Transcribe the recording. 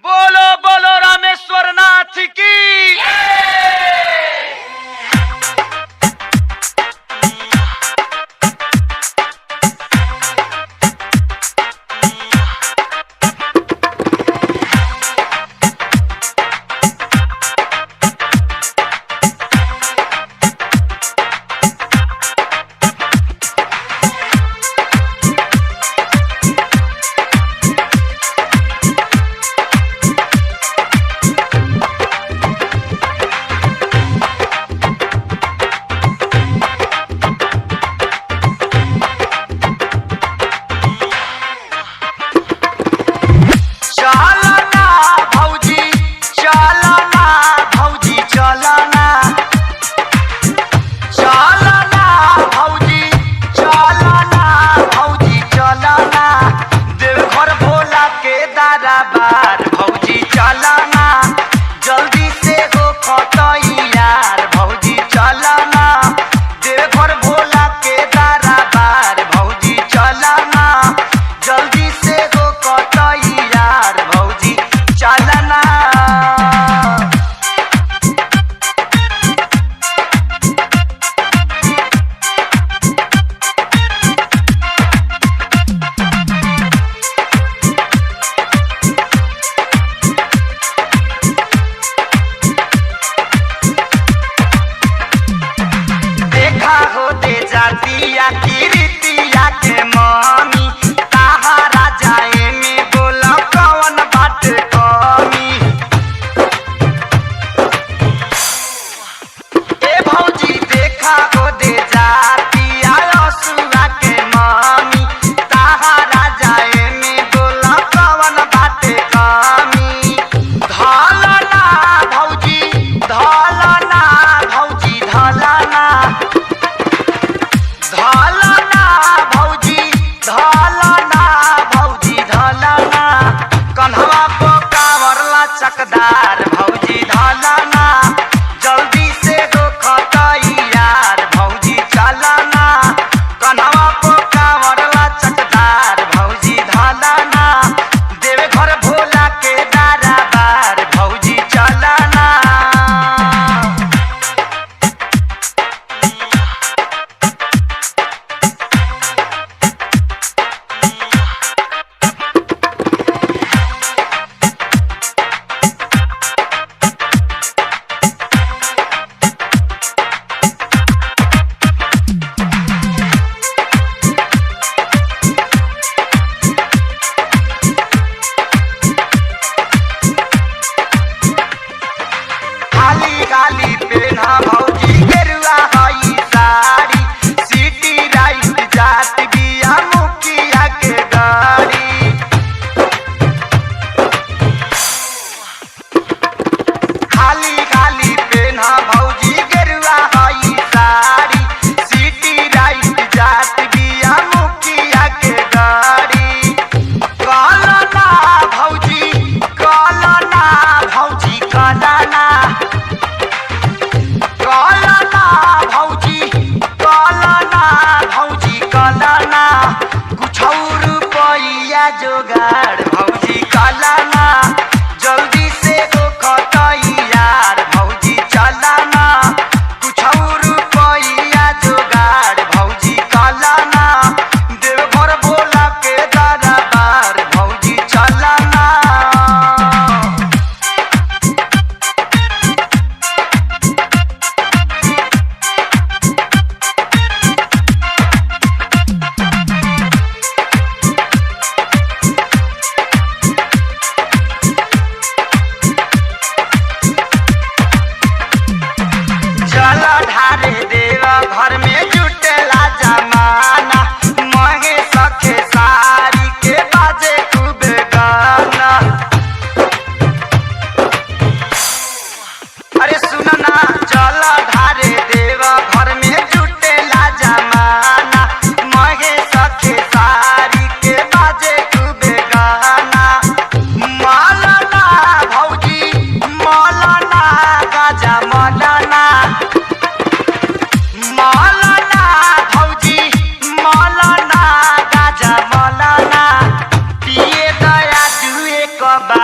बोलो बोलो रामेश्वर नाथ की। चकदार भौजी ढालाना जल्दी से दो खतैयार भौजी चलाना कन्हवा को कांवरला चकदार भौजी ढालाना देवे घर भोला के दरबार भौजी चलाना। गाली पेना भौजी गेरुआ हई साड़ी सिटी राइट जात बिया मुखिया के गाड़ी खाली खाली पेना भौजी गेरुआ हई साड़ी सिटी राइट जात बिया मुखिया के गाड़ी कालना भौजी कालना भौजी कालना जोगाड़ भौजी कालाना जल्दी से दो खतैयार भौजी चलाना कुछ रुपया जोगाड़ भौजी कालाना देवघर भोला के दरबार भौजी चलाना। ढारे देवा घर में जुटेला जमाना महे सखे सारी के बाजे खूब गाना। अरे सुनो ना चल ढारे देवा घर में जुटेला जमाना महे सखे सारी के बाजे खूब गाना। मौलाना भौजी मौलाना गाजा मौलाना मौलाना भौजी मौलाना गाजा मौलाना पिए दया जुए कबा